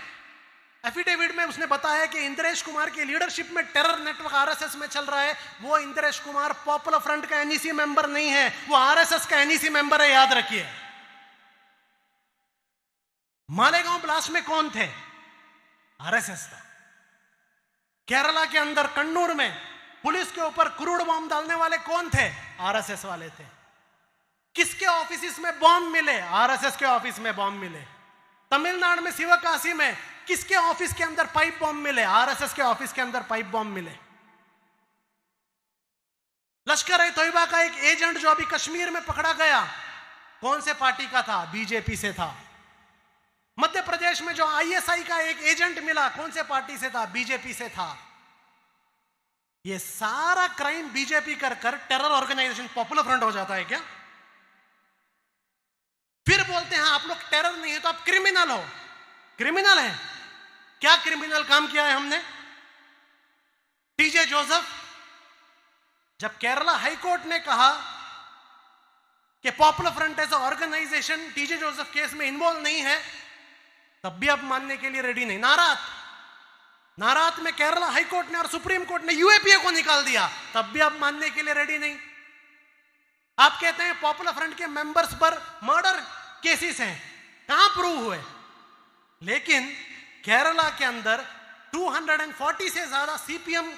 Speaker 1: एफिडेविट में उसने बताया कि इंद्रेश कुमार की लीडरशिप में टेरर नेटवर्क आरएसएस में चल रहा है, वो इंद्रेश कुमार पॉपुलर फ्रंट का एनईसी मेंबर नहीं है, वो आरएसएस का एनईसी मेंबर है, याद रखिए। मालेगांव ब्लास्ट में कौन थे? आरएसएस था। केरला के अंदर कन्नूर में पुलिस के ऊपर क्रूड बॉम्ब डालने वाले कौन थे? आरएसएस वाले थे। किसके ऑफिस में बॉम्ब मिले? आरएसएस के ऑफिस में बॉम्ब मिले। तमिलनाडु में शिवकाशी में किसके ऑफिस के अंदर पाइप बॉम्ब मिले? आरएसएस के ऑफिस के अंदर पाइप बॉम्ब मिले। लश्कर-ए-तोयबा का एक एजेंट जो अभी कश्मीर में पकड़ा गया, कौन से पार्टी का था? बीजेपी से था। मध्य प्रदेश में जो आईएसआई का एक एजेंट मिला, कौन से पार्टी से था? बीजेपी से था। ये सारा क्राइम बीजेपी कर कर टेरर ऑर्गेनाइजेशन पॉपुलर फ्रंट हो जाता है क्या? फिर बोलते हैं आप लोग टेरर नहीं है तो आप क्रिमिनल हो। क्रिमिनल है? क्या क्रिमिनल काम किया है हमने? टीजे जोसेफ, जब केरला हाईकोर्ट ने कहा कि Popular Front as organization TJ Joseph case में इन्वॉल्व नहीं है, तब भी आप मानने के लिए रेडी नहीं। नारात में केरला हाईकोर्ट ने और सुप्रीम कोर्ट ने यूएपीए को निकाल दिया, तब भी आप मानने के लिए रेडी नहीं। आप कहते हैं पॉपुलर फ्रंट के मेंबर्स पर मर्डर केसेस हैं, कहां प्रूव हुए? लेकिन केरला के अंदर 240 से ज्यादा सीपीएम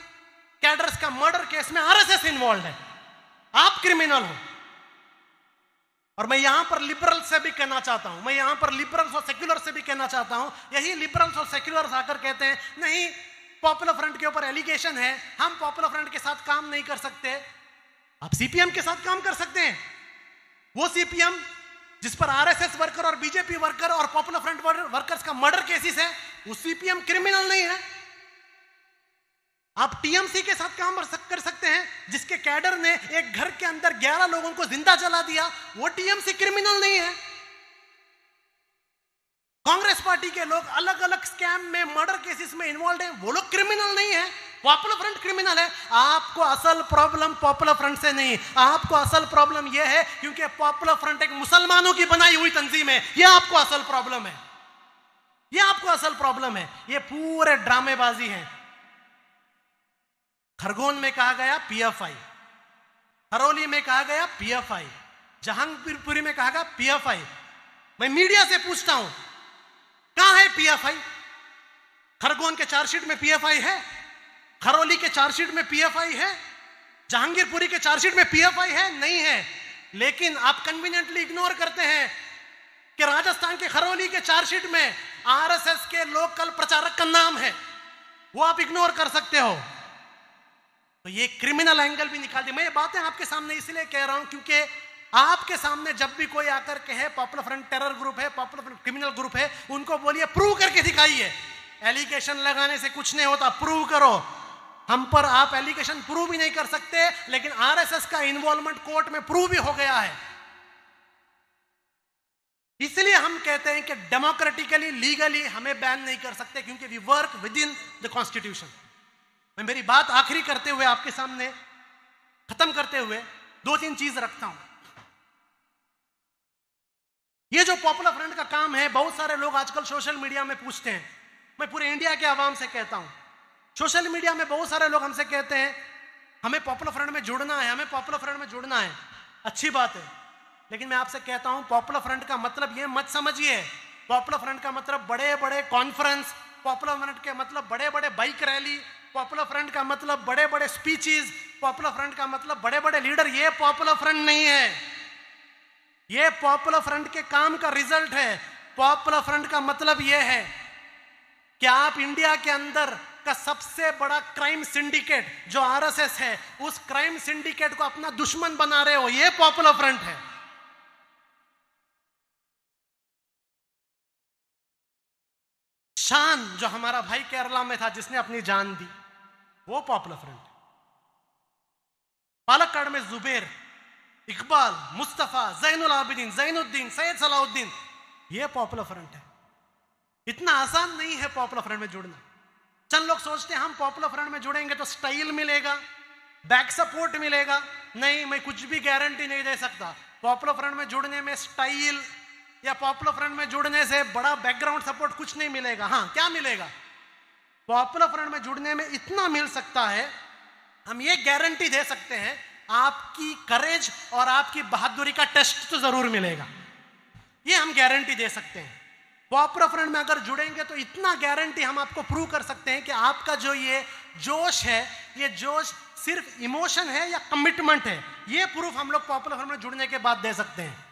Speaker 1: कैडर्स का मर्डर केस में आरएसएस इन्वॉल्व है। आप क्रिमिनल हो। और मैं यहां पर लिबरल से भी कहना चाहता हूं, मैं यहां पर लिबरल्स और सेक्युलर से भी कहना चाहता हूं, यही लिबरल्स और सेक्युलर्स आकर कहते हैं नहीं पॉपुलर फ्रंट के ऊपर एलिगेशन है, हम पॉपुलर फ्रंट के साथ काम नहीं कर सकते। आप सीपीएम के साथ काम कर सकते हैं। वो सीपीएम जिस पर आरएसएस वर्कर और बीजेपी वर्कर और पॉपुलर फ्रंट वर्कर्स का मर्डर केसेस है, वो सीपीएम क्रिमिनल नहीं है। आप टीएमसी के साथ काम कर सकते हैं, जिसके कैडर ने एक घर के अंदर 11 लोगों को जिंदा जला दिया, वो टीएमसी क्रिमिनल नहीं है। कांग्रेस पार्टी के लोग अलग अलग स्कैम में, मर्डर केसेस में इन्वॉल्व हैं, वो लोग क्रिमिनल नहीं है। पॉपुलर फ्रंट क्रिमिनल है। आपको असल प्रॉब्लम पॉपुलर फ्रंट से नहीं, आपको असल प्रॉब्लम यह है क्योंकि पॉपुलर फ्रंट एक मुसलमानों की बनाई हुई तंजीम है। यह आपको असल प्रॉब्लम है, यह आपको असल प्रॉब्लम है। यह पूरे ड्रामेबाजी है। खरगोन में कहा गया पीएफआई, हरौली में कहा गया पीएफआई, जहांगीरपुरी में कहा गया पीएफआई। मैं मीडिया से पूछता हूं, कहां है पीएफआई? खरगोन के चार्जशीट में पीएफआई है, खरौली के चार्जशीट में पीएफआई है, जहांगीरपुरी के चार्जशीट में पीएफआई है? नहीं है। लेकिन आप कन्वीनियंटली इग्नोर करते हैं कि राजस्थान के खरौली के चार्जशीट में आरएसएस के लोकल प्रचारक का नाम है, वो आप इग्नोर कर सकते हो। तो ये क्रिमिनल एंगल भी निकाल दिया। मैं ये बातें आपके सामने इसलिए कह रहा हूं क्योंकि आपके सामने जब भी कोई आकर कहे पॉपुलर फ्रंट टेरर ग्रुप है, पॉपुलर फ्रंट क्रिमिनल ग्रुप है, उनको बोलिए प्रूव करके दिखाइए। एलिगेशन लगाने से कुछ नहीं होता, प्रूव करो। हम पर आप एलिगेशन प्रूव भी नहीं कर सकते, लेकिन आरएसएस का इन्वॉल्वमेंट कोर्ट में प्रूव भी हो गया है। इसलिए हम कहते हैं कि डेमोक्रेटिकली, लीगली हमें बैन नहीं कर सकते, क्योंकि we work within the constitution. मैं मेरी बात आखिरी करते हुए, आपके सामने खत्म करते हुए 2-3 चीज रखता हूं। ये जो पॉपुलर फ्रंट का काम है, बहुत सारे लोग आजकल सोशल मीडिया में पूछते हैं। मैं पूरे इंडिया के आवाम से कहता हूं, सोशल मीडिया में बहुत सारे लोग हमसे कहते हैं हमें पॉपुलर फ्रंट में जुड़ना है, हमें पॉपुलर फ्रंट में जुड़ना है। अच्छी बात है, लेकिन मैं आपसे कहता हूं पॉपुलर फ्रंट का मतलब ये मत समझिए पॉपुलर फ्रंट का मतलब बड़े बड़े कॉन्फ्रेंस, पॉपुलर फ्रंट के मतलब बड़े बड़े बाइक रैली, पॉपुलर फ्रंट का मतलब बड़े बड़े स्पीचेस, पॉपुलर फ्रंट का मतलब बड़े बड़े लीडर। ये पॉपुलर फ्रंट नहीं है, ये पॉपुलर फ्रंट के काम का रिजल्ट है। पॉपुलर फ्रंट का मतलब यह है कि आप इंडिया के अंदर का सबसे बड़ा क्राइम सिंडिकेट जो आरएसएस है, उस क्राइम सिंडिकेट को अपना दुश्मन बना रहे हो, यह पॉपुलर फ्रंट है। शान जो हमारा भाई केरला में था, जिसने अपनी जान दी, वो पॉपुलर फ्रंट है। पालक्काड़ में जुबैर, इकबाल, मुस्तफा, जैनुल आबिदीन, जैनुद्दीन, सैयद सलाउद्दीन, ये पॉपुलर फ्रंट है। इतना आसान नहीं है पॉपुलर फ्रंट में जुड़ना। चंद लोग सोचते हैं हम पॉपुलर फ्रंट में जुड़ेंगे तो स्टाइल मिलेगा, बैक सपोर्ट मिलेगा। नहीं, मैं कुछ भी गारंटी नहीं दे सकता। पॉपुलर फ्रंट में जुड़ने में स्टाइल या पॉपुलर फ्रंट में जुड़ने से बड़ा बैकग्राउंड सपोर्ट कुछ नहीं मिलेगा। हाँ, क्या मिलेगा? पॉपुलर फ्रंट में जुड़ने में इतना मिल सकता है, हम ये गारंटी दे सकते हैं, आपकी करेज और आपकी बहादुरी का टेस्ट तो जरूर मिलेगा। ये हम गारंटी दे सकते हैं। पॉपुलर फ्रंट में अगर जुड़ेंगे तो इतना गारंटी हम आपको प्रूव कर सकते हैं कि आपका जो ये जोश है, ये जोश सिर्फ इमोशन है या कमिटमेंट है, ये प्रूफ हम लोग पॉपुलर फ्रंट में जुड़ने के बाद दे सकते हैं।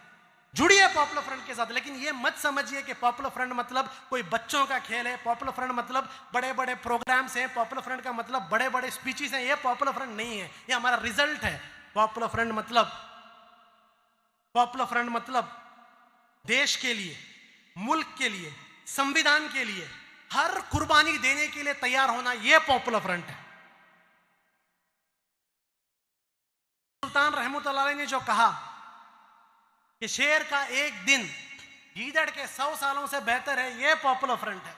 Speaker 1: जुड़िए पॉपुलर फ्रंट के साथ, लेकिन ये मत समझिए कि पॉपुलर फ्रंट मतलब कोई बच्चों का खेल है, पॉपुलर फ्रंट मतलब बड़े बड़े प्रोग्राम्स हैं, पॉपुलर फ्रंट का मतलब बड़े बड़े स्पीचेस हैं। ये पॉपुलर फ्रंट नहीं है, ये हमारा रिजल्ट है। पॉपुलर फ्रंट मतलब देश के लिए, मुल्क के लिए, संविधान के लिए हर कुर्बानी देने के लिए तैयार होना, यह पॉपुलर फ्रंट है। सुल्तान रहमतुल्लाह अलैह ने जो कहा कि शेर का एक दिन गीदड़ के 100 सालों से बेहतर है, यह पॉपुलर फ्रंट है।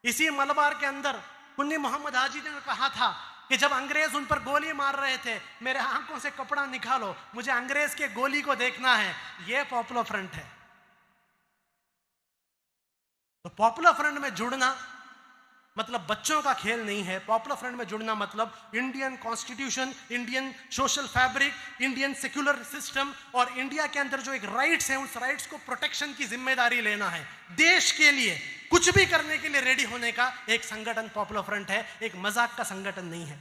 Speaker 1: इसी मलबार के अंदर कुन्नी मोहम्मद हाजी ने कहा था कि जब अंग्रेज उन पर गोली मार रहे थे, मेरे आंखों से कपड़ा निकालो, मुझे अंग्रेज के गोली को देखना है, यह पॉपुलर फ्रंट है। तो पॉपुलर फ्रंट में जुड़ना मतलब बच्चों का खेल नहीं है। पॉपुलर फ्रंट में जुड़ना मतलब Indian constitution, Indian social fabric, Indian secular system और इंडिया के अंदर जो एक राइट्स हैं, उस राइट्स को प्रोटेक्शन की जिम्मेदारी लेना है। देश के लिए कुछ भी करने के लिए रेडी होने का एक संगठन पॉपुलर फ्रंट है, एक मजाक का संगठन नहीं है।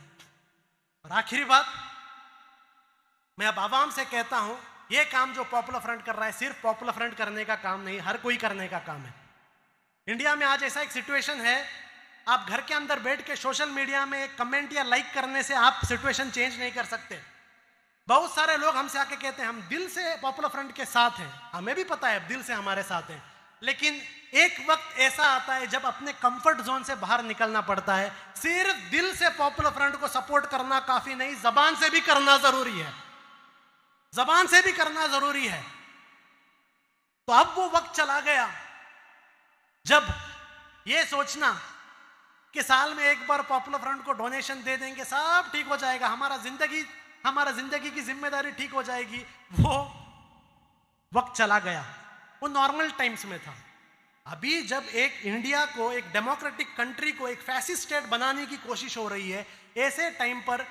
Speaker 1: और आखिरी बात, मैं अब आवाम से कहता हूं, यह काम जो पॉपुलर फ्रंट कर रहा है सिर्फ पॉपुलर फ्रंट करने का काम नहीं, हर कोई करने का काम है। इंडिया में आज ऐसा एक सिचुएशन है, आप घर के अंदर बैठ के सोशल मीडिया में एक कमेंट या लाइक करने से आप सिचुएशन चेंज नहीं कर सकते। बहुत सारे लोग हमसे आके कहते हैं हम दिल से पॉपुलर फ्रंट के साथ हैं, हमें भी पता है दिल से हमारे साथ हैं, लेकिन एक वक्त ऐसा आता है जब अपने कंफर्ट जोन से बाहर निकलना पड़ता है। सिर्फ दिल से पॉपुलर फ्रंट को सपोर्ट करना काफी नहीं, जबान से भी करना जरूरी है, जबान से भी करना जरूरी है। तो अब वो वक्त चला गया जब ये सोचना कि साल में एक बार पॉपुलर फ्रंट को डोनेशन दे देंगे सब ठीक हो जाएगा, हमारा जिंदगी की जिम्मेदारी ठीक हो जाएगी, वो वक्त चला गया। वो नॉर्मल टाइम्स में था। अभी जब एक इंडिया को, एक डेमोक्रेटिक कंट्री को एक फैसिस्ट स्टेट बनाने की कोशिश हो रही है, ऐसे टाइम पर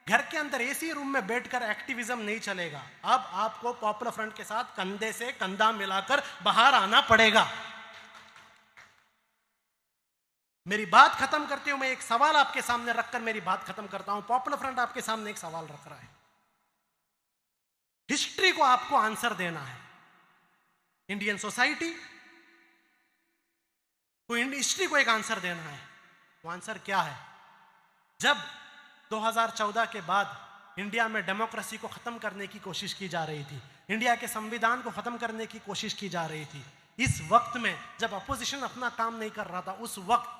Speaker 1: घर के अंदर एसी रूम में बैठकर एक्टिविज्म नहीं चलेगा। अब आपको पॉपुलर फ्रंट के साथ कंधे से कंधा मिलाकर बाहर आना पड़ेगा। मेरी बात खत्म करते हुए मैं एक सवाल आपके सामने रखकर मेरी बात खत्म करता हूं। पॉपुलर फ्रंट आपके सामने एक सवाल रख रहा है, हिस्ट्री को आपको आंसर देना है। इंडियन सोसाइटी को, हिस्ट्री को एक आंसर देना है। वो आंसर क्या है? जब 2014 के बाद इंडिया में डेमोक्रेसी को खत्म करने की कोशिश की जा रही थी, इंडिया के संविधान को खत्म करने की कोशिश की जा रही थी, इस वक्त में जब अपोजिशन अपना काम नहीं कर रहा था, उस वक्त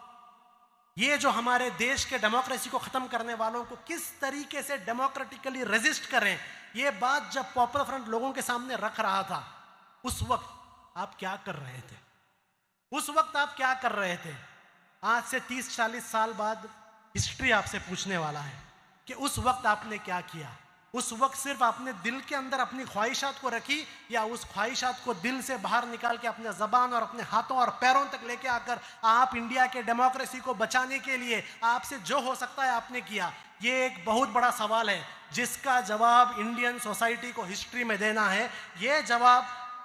Speaker 1: ये जो हमारे देश के डेमोक्रेसी को खत्म करने वालों को किस तरीके से डेमोक्रेटिकली रेजिस्ट करें, ये बात जब पॉपुलर फ्रंट लोगों के सामने रख रहा था, उस वक्त आप क्या कर रहे थे? उस वक्त आप क्या कर रहे थे? आज से 30-40 साल बाद हिस्ट्री आपसे पूछने वाला है कि उस वक्त आपने क्या किया। उस वक्त सिर्फ आपने दिल के अंदर अपनी ख्वाहिशात को रखी, या उस ख्वाहिशात को दिल से बाहर निकाल के अपने जबान और अपने हाथों और पैरों तक लेके आकर आप इंडिया के डेमोक्रेसी को बचाने के लिए आपसे जो हो सकता है आपने किया? ये एक बहुत बड़ा सवाल है जिसका जवाब इंडियन सोसाइटी को हिस्ट्री में देना है।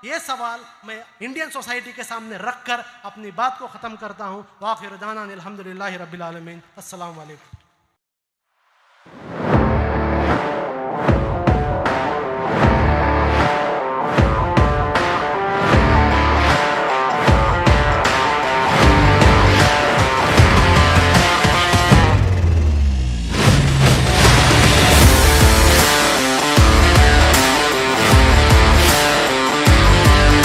Speaker 1: ये सवाल मैं इंडियन सोसाइटी के सामने रखकर अपनी बात को खत्म करता हूँ। वाखिर दाना अल्हम्दुलिल्लाहि रब्बिल आलमीन। अस्सलाम वालेकुम।